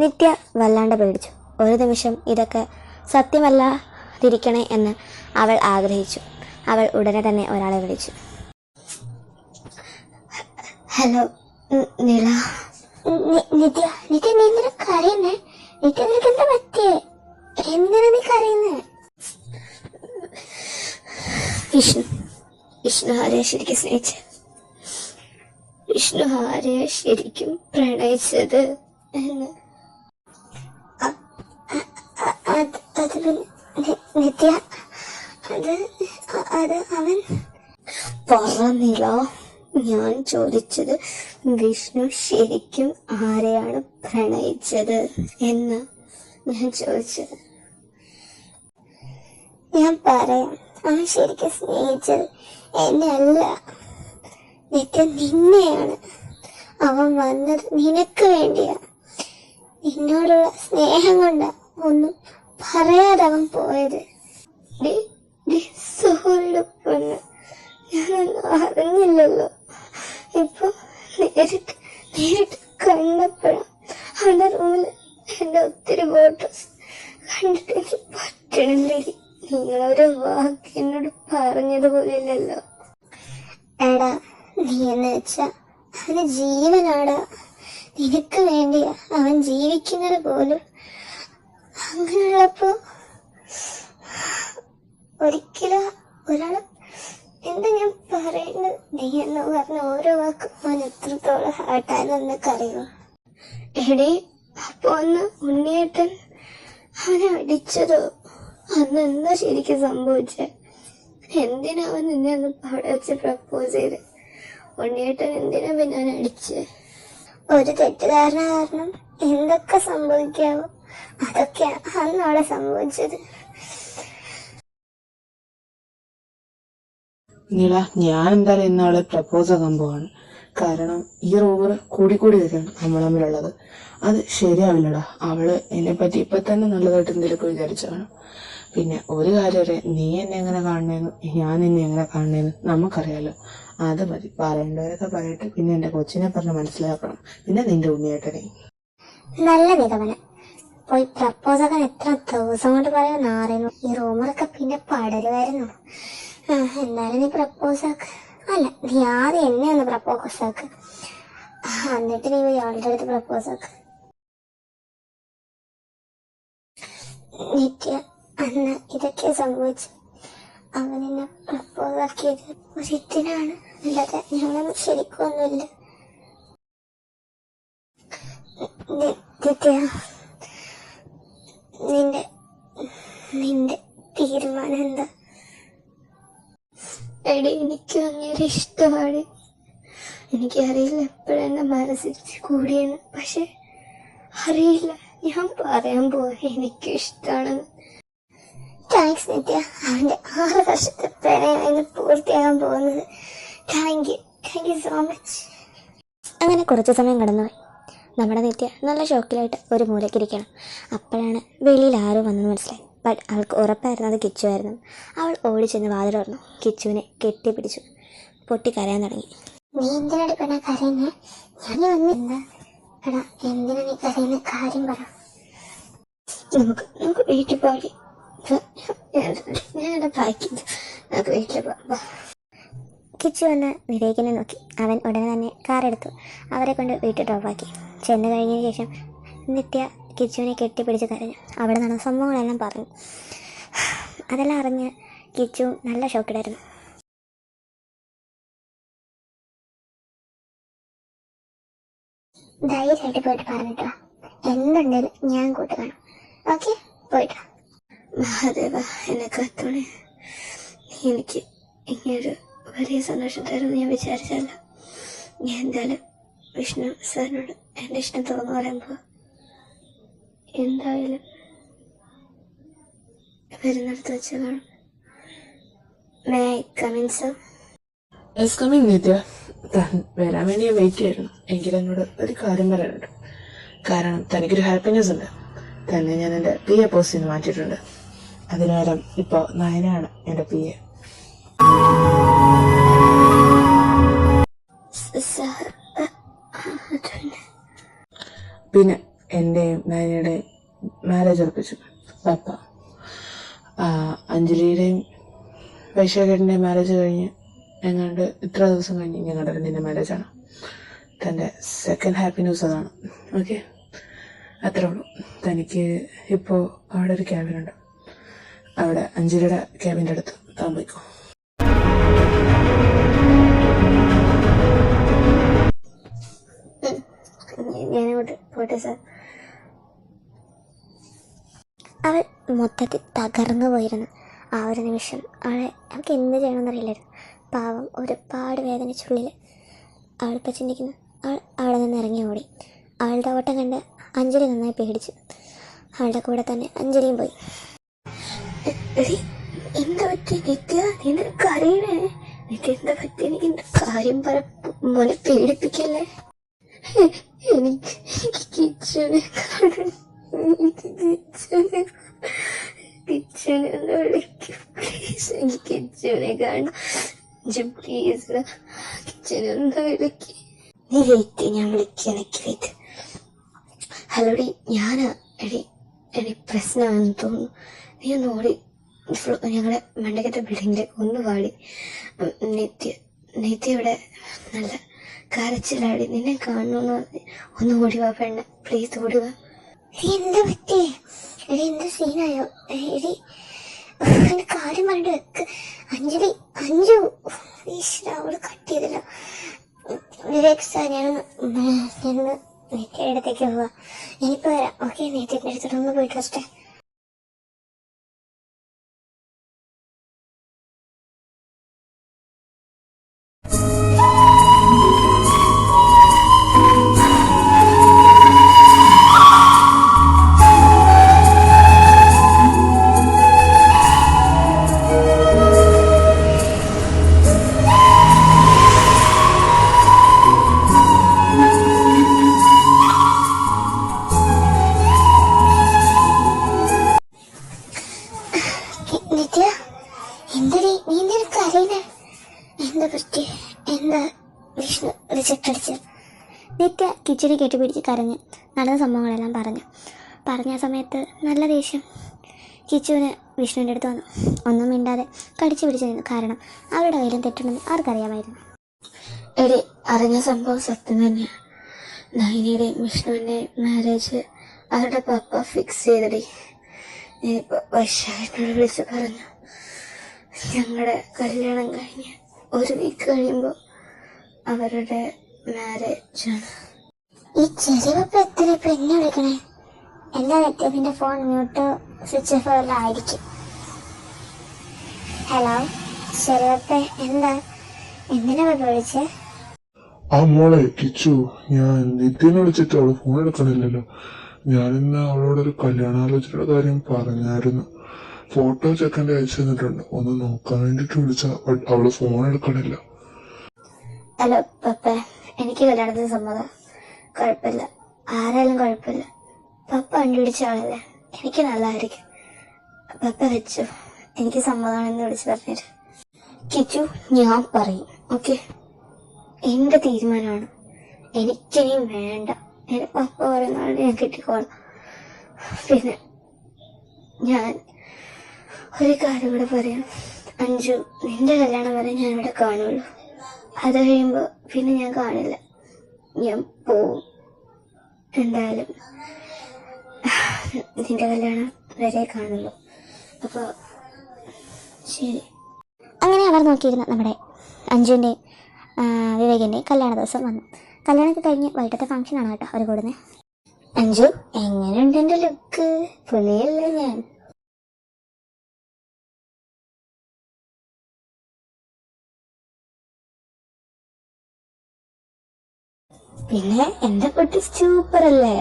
നിത്യ വല്ലാണ്ട് പേടിച്ചു. ഒരു നിമിഷം ഇതൊക്കെ സത്യമല്ലാതിരിക്കണേ എന്ന് അവൾ ആഗ്രഹിച്ചു. അവൾ ഉടനെ തന്നെ ഒരാളെ വിളിച്ചു. ഹലോ നീല. നിത്യ നിത്യ നീ എന്തിനാ കരയുന്നേ? നിത്യ നിനക്ക് എന്താ പറ്റിയേ? എന്തിനാ നീ കരയുന്നേ? വിഷ്ണു ആരെയാ ശരിക്കും സ്നേഹിച്ചത്? വിഷ്ണു ആരെയാ ശരിക്കും പ്രണയിച്ചത് എന്ന് നിത്യ അത് അവൻ പറഞ്ഞില്ല. ഞാൻ ചോദിച്ചത് വിഷ്ണു ശരിക്കും ആരെയാണ് പ്രണയിച്ചത് എന്ന് ഞാൻ ചോദിച്ചത്. ഞാൻ പറയാം, അവൻ ശരിക്കും സ്നേഹിച്ചത് എന്നെ അല്ല നിത്യ, നിന്നെയാണ്. അവൻ വന്നത് നിനക്ക് വേണ്ടിയാ. നിന്നോടുള്ള സ്നേഹം കൊണ്ടാ ഒന്നും പറയാതെ അവൻ പോയത്. സോറിയുടെ പൊണ്ണ്, ഞാനൊന്നും അറിഞ്ഞില്ലല്ലോ. ഇപ്പൊ നേരിട്ട് കണ്ടപ്പോഴാണ് അവന്റെ റൂമിൽ എന്റെ ഒത്തിരി ഫോട്ടോസ് കണ്ടിട്ട് എനിക്ക് പറ്റണില്ലേ. നിങ്ങളൊരു വാക്ക് എന്നോട് പറഞ്ഞത് പോലില്ലല്ലോ. എടാ, നീ എന്ന് വെച്ചാ അവന് ജീവനാടാ. നിനക്ക് വേണ്ടിയാ അവൻ ജീവിക്കുന്നത് പോലും. അങ്ങനെയുള്ളപ്പോ ഒരിക്കലും ഒരാള് എന്താ ഞാൻ പറയുന്നത്? നീ എന്ന് പറഞ്ഞ ഓരോ വാക്കും അവൻ എത്രത്തോളം ഹാർട്ടായെന്ന് നിനക്കറിയോ? എടേ, അപ്പൊ അന്ന് ഉണ്ണിയേട്ടൻ അവനെ അടിച്ചതോ? അന്ന് എന്താ ശരിക്കും സംഭവിച്ചേ? എന്തിനാ അവൻ നിന്നെ അന്ന് അവിടെ വെച്ച് പ്രപ്പോസ് ചെയ്ത്? ഉണ്ണിയേട്ടൻ എന്തിനാ പിന്നെ അവനെ അടിച്ച്? ഒരു തെറ്റിദ്ധാരണ കാരണം എന്തൊക്കെ സംഭവിക്കാവോ അതൊക്കെയാ അന്ന് അവിടെ സംഭവിച്ചത്. നീല, ഞാൻ എന്തായാലും ഇന്നാള് പ്രപ്പോസ് ആകാൻ പോവാണ്. കാരണം ഈ റൂമർ കൂടിക്കൂടി വരികയാണ് നമ്മൾ തമ്മിലുള്ളത്. അത് ശരിയാവില്ലടാ. അവള് എന്നെ പറ്റി ഇപ്പൊ തന്നെ നല്ലതായിട്ട് എന്തെങ്കിലുമൊക്കെ വിചാരിച്ചാണ്. പിന്നെ ഒരു കാര്യം അറിയാം, നീ എന്നെ എങ്ങനെ കാണണേന്ന് ഞാൻ നിന്നെ എങ്ങനെ കാണണേന്ന് നമുക്കറിയാലോ. അത് മതി, പറയേണ്ടവരൊക്കെ പറയട്ടെ. പിന്നെ എന്റെ കൊച്ചിനെ പറഞ്ഞ് മനസ്സിലാക്കണം. പിന്നെ നിന്റെ ഉണ്ണിയേട്ടനെ. നല്ല നിഗമനം. പോയി പ്രപ്പോസ് ആക്കാൻ എത്ര ദിവസം കൊണ്ട് പറയാൻ അറിയുന്നു. ഈ റൂമറൊക്കെ പിന്നെ പടരുമായിരുന്നു. എന്തായാലും നീ പ്രപ്പോസ് ആക്ക്. അല്ല, നീ ആദ്യം എന്നെ ഒന്ന് പ്രപ്പോസ് ആക്ക്, എന്നിട്ട് നീ പോയി ആളുടെ അടുത്ത് പ്രപ്പോസ് ആക്ക്. നിത്യ, അന്ന് ഇതൊക്കെ സംഭവിച്ചു. അവനെന്നെ പ്രപ്പോസ് ആക്കിയത് ഒരിക്കലാണ്, അല്ലാതെ ഞങ്ങളൊന്നും ശരിക്കൊന്നുമില്ല. നിത്യ, നിന്റെ തീരുമാനം എന്താ? എടി, എനിക്ക് അങ്ങനെ ഇഷ്ടമാണ്. എനിക്കറിയില്ല എപ്പോഴെന്നെ മനസ്സിൽ കൂടിയെന്ന്. പക്ഷെ അറിയില്ല, ഞാൻ പറയാൻ പോവാ എനിക്ക് ഇഷ്ടമാണെന്ന്. താങ്ക്സ് നിത്യ. അവന്റെ 6 വർഷത്തെ പ്രണയം പൂർത്തിയാകാൻ പോകുന്നത്. Thank you so much. അങ്ങനെ കുറച്ച് സമയം കടന്നുപോയി. നമ്മുടെ നിത്യ നല്ല ഷോക്കിലായിട്ട് ഒരു മൂലക്കിരിക്കണം. അപ്പോഴാണ് വെളിയിൽ ആരോ വന്നെന്ന് മനസ്സിലായി. ബട്ട് അവൾക്ക് ഉറപ്പായിരുന്നു അത് കിച്ചു ആയിരുന്നു. അവൾ ഓടി ചെന്ന് വാതിൽ തുറന്നു. കിച്ചുവിനെ കെട്ടിപ്പിടിച്ചു. പൊട്ടിക്കരയാൻ തുടങ്ങി. നീ എന്തിനാണ് പെണ്ണ കരയുന്നേ? ഞാൻ വന്നില്ല. എടാ, എന്തിനാ നീ കരയുന്ന? കാര്യം പറ. നമുക്ക് വീട്ടിൽ പോയി. ഞാനത് പാക്കിയത്. നമുക്ക് വീട്ടിൽ പോവാം. കിച്ചു വന്ന് വിവേകിനെ നോക്കി. അവൻ ഉടനെ തന്നെ കാറെടുത്തു അവരെ കൊണ്ട് വീട്ടിൽ ഡ്രോപ്പാക്കി. ചെന്ന് കഴിഞ്ഞതിന് ശേഷം നിത്യ കിച്ചുവിനെ കെട്ടിപ്പിടിച്ച് കരഞ്ഞു. അവിടെ നടന്ന സംഭവങ്ങളെല്ലാം പറഞ്ഞു. അതെല്ലാം അറിഞ്ഞ് കിച്ചു നല്ല ഷോക്കിലായിരുന്നു. ധൈര്യമായിട്ട് പോയിട്ട് പറഞ്ഞിട്ടോ, എന്തുണ്ടെങ്കിലും ഞാൻ കൂട്ടുകാണും. ഓക്കെ, പോയിട്ടോ. മഹാദേവ, എന്നെ കാത്തോളെ. എനിക്ക് ഇങ്ങനൊരു വലിയ സന്തോഷം തരുമെന്ന് ഞാൻ വിചാരിച്ചല്ല. ഞാൻ എന്തായാലും വിഷ്ണു സാറിനോട് എൻ്റെ ഇഷ്ടം തുറന്നു പറയാൻ പോവാ. എന്തായാലും വരുന്നിടത്ത് വെച്ച് കാണും. May I come in sir? Yes, coming Nithya. വരാൻ വേണ്ടി ഞാൻ വെയിറ്റ് ചെയ്യായിരുന്നു. എങ്കിൽ എന്നോട് ഒരു കാര്യം പറയാനുണ്ട്. കാരണം തനിക്കൊരു ഹാപ്പിനെസ് ഉണ്ട്. തന്നെ ഞാൻ എൻ്റെ PA പോസ്റ്റിൽ നിന്ന് മാറ്റിയിട്ടുണ്ട്. അതിനുപകരം ഇപ്പോൾ നയനാണ് എൻ്റെ PA. പിന്നെ എൻ്റെയും നയനയുടെയും മാരേജ് ഉറപ്പിച്ചു പപ്പ. അഞ്ജലിയുടെയും വൈശാഖേട്ടൻ്റെയും മാരേജ് കഴിഞ്ഞ് എങ്ങാണ്ട് ഇത്ര ദിവസം കഴിഞ്ഞ് ഞങ്ങളുടെ രണ്ടിൻ്റെ മാരേജാണ്. തൻ്റെ സെക്കൻഡ് ഹാപ്പി ന്യൂസ് അതാണ്. ഓക്കെ, അത്രേ ഉള്ളൂ. തനിക്ക് ഇപ്പോൾ അവിടെ ഒരു ക്യാബിനുണ്ട്, അവിടെ അഞ്ജലിയുടെ ക്യാബിൻ്റെ അടുത്ത് താൻ പോയിക്കോ. ഞാനങ്ങോട്ട് പോട്ടെ സാർ. അവൾ മൊത്തത്തിൽ തകർന്നു പോയിരുന്നു. ആ ഒരു നിമിഷം അവൾക്ക് എന്ത് ചെയ്യണമെന്നറിയില്ലായിരുന്നു. പാവം ഒരുപാട് വേദനിച്ചുള്ളിൽ അവളിപ്പോൾ ചിന്തിക്കുന്നു. അവൾ അവിടെ നിന്ന് ഇറങ്ങി ഓടി. അവളുടെ ഓട്ടം കണ്ട് അഞ്ജലി നന്നായി പേടിച്ചു. അവളുടെ കൂടെ തന്നെ അഞ്ജലിയും പോയി. എന്താ പറ്റി നിത്യ? നീ നിനക്ക് അറിയണേ? നിത്യ എന്താ പറ്റി? എനിക്ക് എന്താ കാര്യം പറ മോനെ, പേടിപ്പിക്കല്ലേ. എനിക്ക് കിച്ചനെ കാണണം. കിച്ചനെ ഒന്ന് വിളിക്കും പ്ലീസ്. എനിക്ക് കിച്ചനെ കാണണം പ്ലീസ്. കിച്ചനെ ഒന്ന് വിളിക്ക്. നീ വെയിറ്റ്, ഞാൻ വിളിക്കാം. എനിക്ക് വെയിറ്റ്. ഹലോടി, ഞാനാ. എടി പ്രശ്നമാണെന്ന് തോന്നുന്നു. നീ ഒന്ന് ഓടി ഞങ്ങളുടെ മണ്ടക്കത്തെ ബിൽഡിങ്ങിലേക്ക് ഒന്ന് പാടി. നിത്യ ഇവിടെ നല്ല കരച്ചിലാടി. നിന്നെ കാണണമെന്ന് പറഞ്ഞ് ഒന്ന് ഓടി വാ പെണ്ണെ, പ്ലീസ് ഓടി വാ. എന്താ പറ്റിയേ? എടി എന്ത് സീനായോ? എടി എന്റെ കാര്യം പറഞ്ഞിട്ട് വെക്ക്. അഞ്ജു ഈശ്വര, അവള് കട്ട് ചെയ്തില്ല. വിവേക് സാർ, ഞാനൊന്ന് നെറ്റിയുടെ അടുത്തേക്ക് പോവാ. ഞാനിപ്പോ വരാം. ഓക്കെ, നെറ്റിയുടെ അടുത്തോട്ടൊന്ന് പോയിട്ട് വരട്ടെ. നിത്യ, എന്തടി നീ എന്തിനു കരയുന്നേ? എന്താ പറ്റി? എന്താ വിഷ്ണു റിജക്ട് അടിച്ച്? നിത്യ കിച്ചടി കെട്ടിപ്പിടിച്ച് കരഞ്ഞ് നടന്ന സംഭവങ്ങളെല്ലാം പറഞ്ഞ സമയത്ത് നല്ല ദേഷ്യം കിച്ചുവിന് വിഷ്ണുവിൻ്റെ അടുത്ത് വന്നു. ഒന്നും മിണ്ടാതെ കടിച്ചു പിടിച്ചു നിന്നു. കാരണം അവരുടെ കയ്യിലും തെറ്റുണ്ടെന്ന് ആർക്കറിയാമായിരുന്നു. എടി, അറിഞ്ഞ സംഭവം സത്യം തന്നെയാണ്. നൈനിയുടെയും വിഷ്ണുവിൻ്റെയും മാരേജ് അവരുടെ പപ്പ ഫിക്സ് ചെയ്തടി. ഞാനിപ്പോൾ വൈശാഖിനോട് വിളിച്ച് പറഞ്ഞു. ഞങ്ങളുടെ കല്യാണം കഴിഞ്ഞ് ഒരു വീക്ക് കഴിയുമ്പോൾ അവരുടെ മാരേജാണ്. ഈ ചെറിയ പപ്പ എത്ര എന്നെ വിളിക്കണേ? എന്താ നിന്റെ ഫോൺ മ്യൂട്ടോ സ്വിച്ച് ഓഫ് ആയിരിക്കും. ഹലോ ചെറിയപ്പ, എന്താ? എന്തിനാ പപ്പ വിളിച്ചേ? ആ മോളെ കിച്ചു, ഞാൻ നിത്യനെ വിളിച്ചിട്ട് അവള് ഫോൺ എടുക്കണില്ലല്ലോ. ഞാനിന്ന് അവളോടൊരു കല്യാണാലോചനയുടെ കാര്യം പറഞ്ഞായിരുന്നു. ഫോട്ടോ ചെക്കൻ്റെ അയച്ചു തന്നിട്ടുണ്ട്. ഒന്ന് നോക്കാൻ വേണ്ടിട്ട് വിളിച്ച, അവള് ഫോൺ എടുക്കണില്ല. ഹലോ പപ്പ, എനിക്ക് കല്യാണത്തിന് സമ്മതം. കുഴപ്പമില്ല, ആരായാലും കുഴപ്പമില്ല. പപ്പ കണ്ടുപിടിച്ച ആളല്ലേ, എനിക്ക് നല്ലതായിരിക്കും. പപ്പ വെച്ചു, എനിക്ക് സമ്മതമാണെന്ന് വിളിച്ച് പറഞ്ഞിട്ട്. കിച്ചു, ഞാൻ പറയും. ഓക്കെ, എന്റെ തീരുമാനമാണ്. എനിക്കിനിയും വേണ്ട. എന്റെ പപ്പ പറയുന്ന ഞാൻ കിട്ടിക്കോളാം. പിന്നെ ഞാൻ ഒരു കാര്യം കൂടെ പറയാം. അഞ്ജു, നിന്റെ കല്യാണം വരെ ഞാൻ ഇവിടെ കാണുള്ളൂ. അത് കഴിയുമ്പോൾ പിന്നെ ഞാൻ കാണില്ല. ഞാൻ പോവും. എന്തായാലും നിന്റെ കല്യാണം വരെ കാണുള്ളൂ. അപ്പോൾ ശരി. അങ്ങനെ അവർ നോക്കിയിരുന്ന നമ്മുടെ അഞ്ജുവിൻ്റെയും വിവേകിൻ്റെയും കല്യാണ ദിവസം വന്നു. കല്യാണമൊക്കെ കഴിഞ്ഞ് വൈകിട്ടത്തെ ഫംഗ്ഷനാണ് കേട്ടോ അവർ കൂടുന്നത്. അഞ്ജു, എങ്ങനെയുണ്ട് എൻ്റെ ലുക്ക്? പുള്ളിയല്ലേ ഞാൻ? പിന്നെ എന്റെ കുട്ടി സൂപ്പർ അല്ലേ?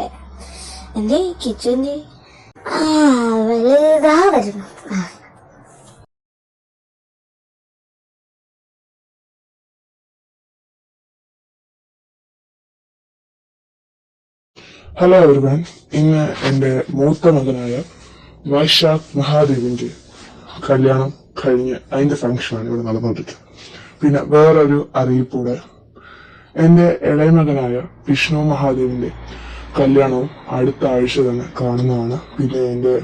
എന്റെ കിച്ചുവിന്റെ വലുതാ വരുന്നു. ഹലോ എവരിവൺ, ഇന്ന് എന്റെ മൂത്ത മകനായ വൈശാഖ് മഹാദേവിന്റെ കല്യാണം കഴിഞ്ഞ് അതിന്റെ ഫംഗ്ഷനാണ് ഇവിടെ നടന്നുകൊണ്ടിരിക്കുന്നത്. പിന്നെ വേറൊരു അറിയിപ്പൂടെ, എന്റെ ഇളയ മകനായ വിഷ്ണു മഹാദേവിന്റെ കല്യാണവും അടുത്ത ആഴ്ച തന്നെ കാണുന്നതാണ്. പിന്നെ എൻ്റെ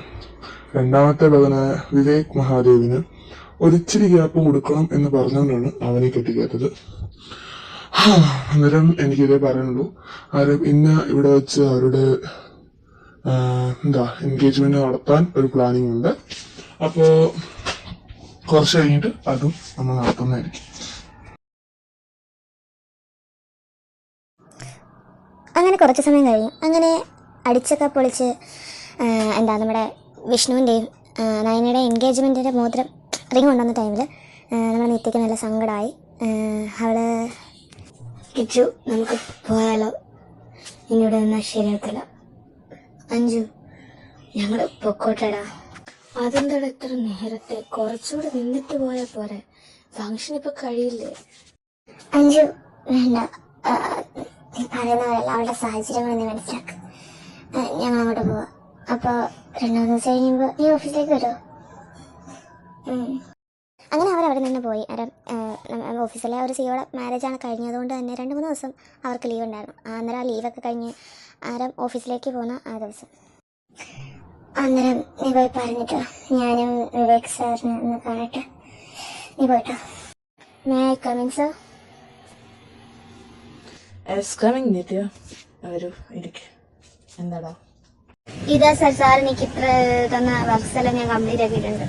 രണ്ടാമത്തെ മകനായ വിവേക് മഹാദേവിന് ഒരിച്ചിരി ഗ്യാപ്പ് കൊടുക്കണം എന്ന് പറഞ്ഞുകൊണ്ടാണ് അവനെ കെട്ടിക്കാത്തത്. അന്നേരം എനിക്കിതേ പറയാനുള്ളൂ. ആരും ഇന്ന് ഇവിടെ വെച്ച് അവരുടെ എൻഗേജ്മെന്റ് നടത്താൻ ഒരു പ്ലാനിങ് ഉണ്ട്. അപ്പോ കുറച്ച് കഴിഞ്ഞിട്ട് അതും നമ്മൾ നടത്തുന്നതായിരിക്കും. അങ്ങനെ കുറച്ച് സമയം കഴിഞ്ഞു. അങ്ങനെ അടിച്ചൊക്കെ പൊളിച്ച് നമ്മുടെ വിഷ്ണുവിൻ്റെയും നയനയുടെയും എൻഗേജ്മെൻറ്റിൻ്റെ മോതിരം റിങ് കൊണ്ടുവന്ന ടൈമിൽ നമ്മുടെ നിത്യയ്ക്ക് നല്ല സങ്കടമായി. അവള് കിച്ചു, നമുക്ക് പോയാലോ? ഇനിയുടെ നിന്നാൽ ശരിയാകത്തില്ല. അഞ്ജു, ഞങ്ങൾ പൊക്കോട്ടടാ. അതെന്താടാ ഇത്ര നേരത്തെ? കുറച്ചുകൂടെ നിന്നിട്ട് പോയാൽ പോരെ? ഫംഗ്ഷൻ ഇപ്പൊ കഴിയില്ലേ? അഞ്ജു വേണ്ട, നീ പറയുന്നവരല്ല, അവളുടെ സാഹചര്യങ്ങൾ നീ മനസ്സിലാക്ക്. ഞങ്ങൾ അങ്ങോട്ട് പോവാം. അപ്പോൾ 2 ദിവസം കഴിയുമ്പോൾ നീ ഓഫീസിലേക്ക് വരുമോ? അങ്ങനെ അവരവിടെ നിന്ന് പോയി. ഓഫീസിലെ ഒരു സിയോടെ മാരേജാണ് കഴിഞ്ഞതുകൊണ്ട് തന്നെ 2-3 ദിവസം അവർക്ക് ലീവ് ഉണ്ടായിരുന്നു. അന്നേരം ആ ലീവൊക്കെ കഴിഞ്ഞ് ഓഫീസിലേക്ക് പോകുന്ന ആ ദിവസം അന്നേരം നീ പോയി പറഞ്ഞിട്ടോ, ഞാനും വിവേക് സാറിനെ ഒന്ന് കാണട്ടെ. നീ പോയിട്ടോ. May I coming sir? Nithya വരൂ, ഇരിക്കും. എന്താടാ? ഇതാ സർ, സാർ എനിക്ക് ഇത്ര തന്ന വർക്ക്സ് എല്ലാം ഞാൻ കംപ്ലീറ്റ് ആക്കിയിട്ടുണ്ട്.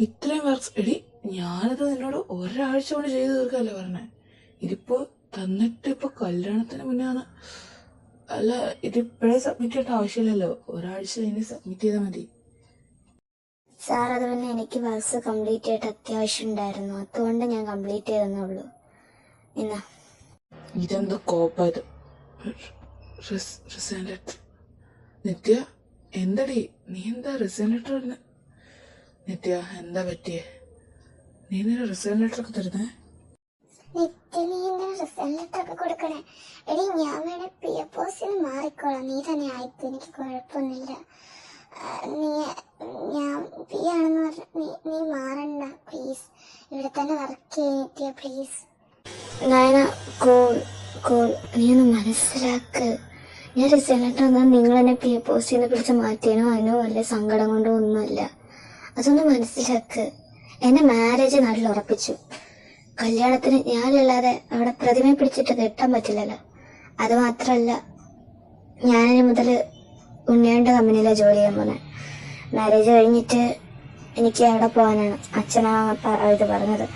ഇത്രയും വർക്ക്സ്? എടി, ഞാനത് നിന്നോട് ഒരാഴ്ച കൊണ്ട് ചെയ്ത് തീർക്കല്ലേ പറഞ്ഞേ. ഇതിപ്പോ തന്നിട്ട് ഇപ്പൊ കല്യാണത്തിന് മുന്നാണ്. അല്ല, ഇതിപ്പോഴേ സബ്മിറ്റ് ചെയ്യേണ്ട ആവശ്യമില്ലല്ലോ. ഒരാഴ്ച കഴിഞ്ഞ് സബ്മിറ്റ് ചെയ്താൽ മതി. സാർ, അത് പിന്നെ എനിക്ക് വർക്ക്സ് കംപ്ലീറ്റ് ചെയ്തിട്ട് അത്യാവശ്യം ഉണ്ടായിരുന്നു, അതുകൊണ്ട് ഞാൻ കംപ്ലീറ്റ് ചെയ്തെന്നുള്ളൂ. എന്നാ ഇതെന്തോ കോപ്പായത്? Resign letter? നിത്യ, എന്തടി നീ എന്താ റിസൈൻ ലെറ്റർ ഇടുന്നെ? നിത്യ, എന്താ പറ്റിയേ? നീ നിന്റെ റിസൈൻ ലെറ്റർ ഒക്കെ തരുന്നേ? കൊടുക്കണേ എടി, ഞാൻ വേണേ PFOസിന് മാറിക്കോളാം. നീ തന്നെ ആയിപ്പോ, എനിക്ക് കുഴപ്പമൊന്നുമില്ല. ഞാൻ പി ആണെന്ന് പറഞ്ഞ നീ മാറണ്ട പ്ലീസ്. ഇവിടെ തന്നെ വർക്ക് ചെയ്യ പ്ലീസ്. നയന, കൂൾ കൂൾ, നീ ഒന്ന് മനസ്സിലാക്ക്. ഞാൻ റിസൈൻ ലെറ്റർ എന്നാൽ നിങ്ങൾ എന്നെ പോസ്റ്റ് ചെയ്ത് പിടിച്ച് മാറ്റിയനോ അതിനോ വല്ല സങ്കടം കൊണ്ടോ ഒന്നുമല്ല. അതൊന്ന് മനസ്സിലാക്ക്. എന്റെ മാരേജ് നാട്ടിൽ ഉറപ്പിച്ചു. കല്യാണത്തിന് ഞാനല്ലാതെ അവിടെ പ്രതിമയെ പിടിച്ചിട്ട് കെട്ടാൻ പറ്റില്ലല്ലോ. അത് മാത്രമല്ല, ഞാനിനി മുതൽ ഉണ്ണിയുടെ കമ്പനിയിലാണ് ജോലി ചെയ്യാൻ പോകുന്നത്. മാരേജ് കഴിഞ്ഞിട്ട് എനിക്ക് അവിടെ പോകാനാണ് അച്ഛനാ ഇത് പറഞ്ഞത്.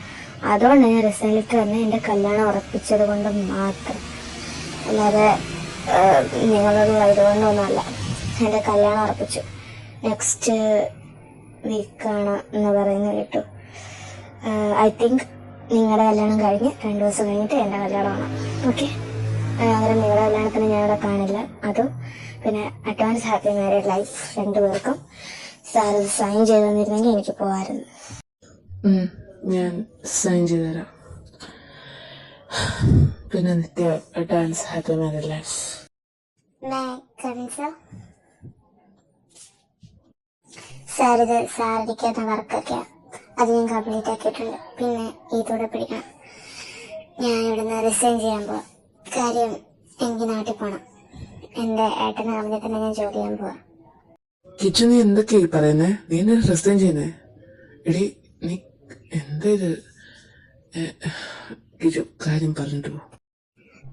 അതുകൊണ്ടാണ് ഞാൻ റിസൈൻ ലെറ്റർ തന്നെ എൻ്റെ കല്യാണം ഉറപ്പിച്ചത് കൊണ്ട് മാത്രം, അല്ലാതെ നിങ്ങളോടുള്ള ഇതുകൊണ്ടൊന്നുമല്ല. എൻ്റെ കല്യാണം ഉറപ്പിച്ചു. നെക്സ്റ്റ് വീക്കാണ് എന്ന് പറയുന്നത് കേട്ടു. ഐ തിങ്ക് നിങ്ങളുടെ കല്യാണം കഴിഞ്ഞ് 2 ദിവസം കഴിഞ്ഞിട്ട് എൻ്റെ കല്യാണമാണ്. ഓക്കെ, അന്നേരം നിങ്ങളുടെ കല്യാണത്തിന് ഞാനിവിടെ കാണില്ല. അതും പിന്നെ അഡ്വാൻസ് ഹാപ്പി മാരീഡ് ലൈഫ് 2 പേർക്കും. സാർ ഇത് സൈൻ ചെയ്ത് തന്നിരുന്നെങ്കിൽ എനിക്ക് പോകാമായിരുന്നു. ഞാൻ സൈൻ ചെയ്ത് തരാം. പിന്നെ Nithya, advance happy married life. Sir, ഇത് സാറിരിക്കാത്ത വർക്കൊക്കെ അത് ഞാൻ കംപ്ലീറ്റ് ആക്കിയിട്ടുണ്ട്. പിന്നെ ഇതോടെ പിടിക്കണം. ഞാൻ ഇവിടുന്ന് റിസൈൻ ചെയ്യാൻ പോവാം. കാര്യം, എനിക്ക് നാട്ടിൽ പോകണം. എൻ്റെ ഏട്ടനെ കമ്പനി തന്നെ ഞാൻ ജോലി ചെയ്യാൻ പോവാം. കിച്ചു, നീ എന്തൊക്കെയായി പറയുന്നേ? നീ എന്നെ റിസൈൻ ചെയ്യുന്നേ? എടി, നീ എന്താ ഇത്? കിച്ചു, കാര്യം പറഞ്ഞിട്ട് പോ.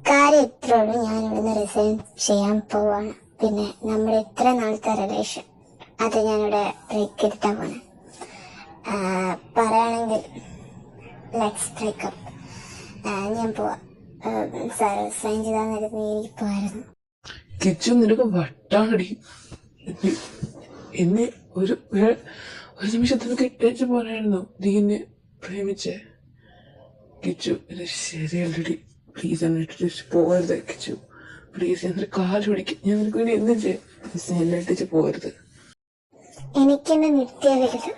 കാര്യം ഇത്രേ ഉള്ളൂ. ഞാൻ ഇവിടുന്ന് റിസൈൻ ചെയ്യാൻ പോവാണ്. പിന്നെ നമ്മുടെ ഇത്ര നാളത്തെ റിലേഷൻ അത് ഞാനിവിടെ ബ്രേക്ക് എടുത്താൻ പോണേ. പറയുകയാണെങ്കിൽ ലെറ്റ്സ് ബ്രേക്ക് അപ്പ്. ഞാൻ പോവാം. സാർ സൈൻ ചെയ്താൽ എനിക്ക് പോയായിരുന്നു. കിച്ചു, നിനക്ക് വട്ടാണടി. എന്നെ ഒരു നിമിഷത്തിനൊക്കെ ഇട്ടേച്ച് പോരായിരുന്നു നീ എന്നെ പ്രേമിച്ചേ. കിച്ചു, ഇത് ശരിയല്ലടി. പ്ലീസ് എന്നെ ഇട്ടിട്ട് പോകരുത് കിച്ചു. പ്ലീസ്, ഞാൻ കാല് പിടിക്കും. ഞാൻ നിനക്ക് വേണ്ടി എന്തും ചെയ്യും. എന്നെ ഇട്ടിച്ച് പോകരുത്. എനിക്കെന്നെ നിത്യ വലുത്.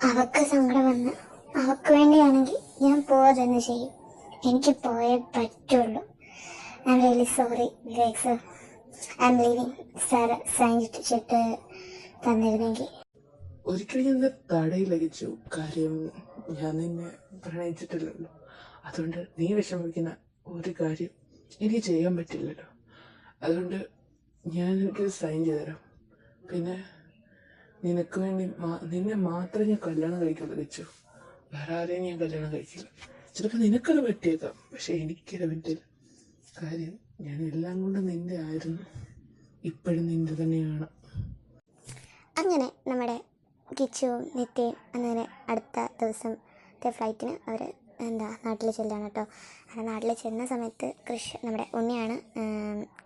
അവക്ക് സങ്കടം വന്ന് അവക്ക് വേണ്ടിയാണെങ്കിൽ ഞാൻ പോവാതെന്ന് ചെയ്യും. എനിക്ക് പോയേ പറ്റുള്ളൂ. I am really sorry Vivek sir. I am leaving. Sir sign ചെയ്തിട്ട് തന്നിരുന്നെങ്കിൽ. ഒരിക്കലും ഞാൻ തടയില്ല കിച്ചു. കാര്യം, ഞാൻ നിന്നെ പ്രണയിച്ചിട്ടില്ലല്ലോ. അതുകൊണ്ട് നീ വിഷമിക്കുന്ന ഒരു കാര്യം എനിക്ക് ചെയ്യാൻ പറ്റില്ലല്ലോ. അതുകൊണ്ട് ഞാൻ എനിക്ക് സൈൻ ചെയ്തു തരാം. പിന്നെ നിനക്ക് വേണ്ടി നിന്നെ മാത്രമേ ഞാൻ കല്യാണം കഴിക്കുള്ളൂ വെച്ചു. വേറെ ആരെയും ഞാൻ കല്യാണം കഴിക്കില്ല. ചിലപ്പോൾ നിനക്കത് പറ്റിയേക്കാം, പക്ഷെ എനിക്കത് പറ്റില്ല. കാര്യം ഞാൻ എല്ലാം കൊണ്ടും നിന്റെ ആയിരുന്നു, ഇപ്പോഴും നിന്റെ തന്നെയാണ്. അങ്ങനെ നമ്മുടെ കിച്ചുവും നിത്യയും അങ്ങനെ അടുത്ത ദിവസത്തെ ഫ്ലൈറ്റിന് അവർ നാട്ടിൽ ചെല്ലുകയാണ് കേട്ടോ. അങ്ങനെ നാട്ടിൽ ചെന്ന സമയത്ത് നമ്മുടെ ഉണ്ണിയാണ്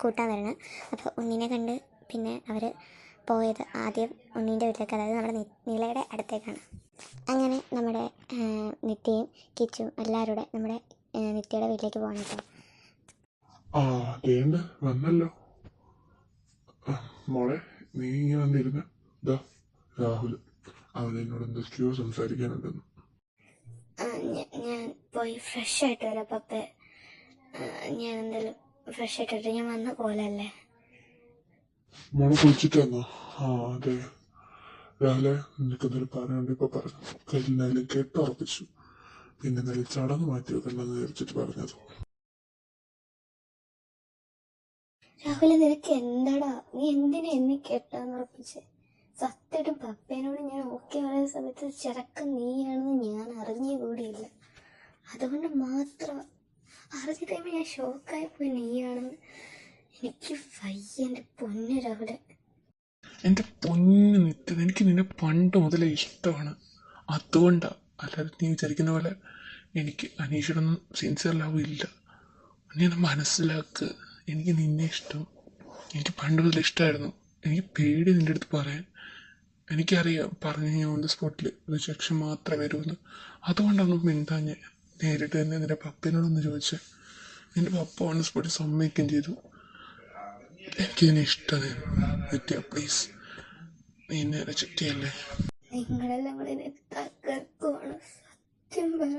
കൂട്ടാൻ വരുന്നത്. അപ്പോൾ ഉണ്ണിനെ കണ്ട് പിന്നെ അവർ പോയത് ആദ്യം ഉണ്ണീൻ്റെ വീട്ടിലേക്ക്, അതായത് നമ്മുടെ നിലയുടെ അടുത്തേക്കാണ്. അങ്ങനെ നമ്മുടെ നിത്യയും കിച്ചുവും എല്ലാവരും കൂടെ നമ്മുടെ നിത്യയുടെ വീട്ടിലേക്ക് പോകണം കേട്ടോ. വന്നല്ലോ മോളെ, നീ ഇങ്ങനെ വന്നിരുന്ന രാഹുൽ അവനോട് എന്തൊക്കെയോ സംസാരിക്കാനുണ്ടെന്ന്. ഞാൻ പോയി ഫ്രഷ് ആയിട്ട് വരാം പപ്പേ. ഞാൻ എന്തായാലും ഫ്രഷ് ആയിട്ട് ഞാൻ വന്ന പോലല്ലേ. മോളെ കുളിച്ചിട്ട് വന്നോ? അതെ രാവിലെ നിനക്ക് എന്തെങ്കിലും പറയാനുണ്ട്. ഇപ്പൊ പറഞ്ഞു കല്യാണം കേട്ടുറപ്പിച്ചു. പിന്നെ എന്തായാലും ചടങ്ങ് മാറ്റി വെക്കണ്ടെന്ന് വിചാരിച്ചിട്ട് പറഞ്ഞത്. രാഹുൽ, നിനക്ക് എന്താടാ? നീ എന്തിനാ എന്നെ കേട്ടാന്ന് ഉറപ്പിച്ചേ? സത്യമായിട്ടും പപ്പേനോട് ഞാൻ ഓക്കെ പറയുന്ന സമയത്ത് ചെറുക്കൻ നീയാണെന്ന് ഞാൻ അറിഞ്ഞ കൂടിയില്ല. അതുകൊണ്ട് മാത്രം അറിഞ്ഞ ടൈമിൽ ഞാൻ ഷോക്കായി പോയി നീയാണെന്ന്. എനിക്ക് വയ്യ എൻ്റെ പൊന്ന് രാഹുലെ. എൻ്റെ പൊന്ന് നിത്യത, എനിക്ക് നിന്നെ പണ്ട് മുതലേ ഇഷ്ടമാണ്. അതുകൊണ്ടാ, അല്ലാതെ നീ വിചാരിക്കുന്ന പോലെ എനിക്ക് അനീഷിനൊന്നും സിൻസിയർ ലവ് ഇല്ല. നീ ഒന്ന് മനസ്സിലാക്ക്. എനിക്ക് നിന്നെ ഇഷ്ടം, എനിക്ക് പണ്ട് മുതൽ ഇഷ്ടമായിരുന്നു. എനിക്ക് പേടി നിൻ്റെ അടുത്ത് പറയാൻ. എനിക്കറിയാം പറഞ്ഞു ഞാൻ ഓൺ ദ സ്പോട്ടിൽ റിജക്ഷൻ മാത്രമേ വരുമെന്ന്. അതുകൊണ്ടൊന്നും മിണ്ടാഞ്ഞ് നേരിട്ട് തന്നെ നിൻ്റെ പപ്പേനോടൊന്ന് ചോദിച്ചേ. നിൻ്റെ പപ്പ ഓൺ ദ സ്പോട്ടിൽ സമ്മതിക്കുകയും ചെയ്തു. എനിക്കിതിനെ ഇഷ്ടമാണ്. നിത്യ പ്ലീസ്, നീ എന്നെ റിജക്റ്റ് ചെയ്യല്ലേ. നിങ്ങളെല്ലാം കൂടെ എന്നെ തകർക്കുവാണ്, സത്യം പറ.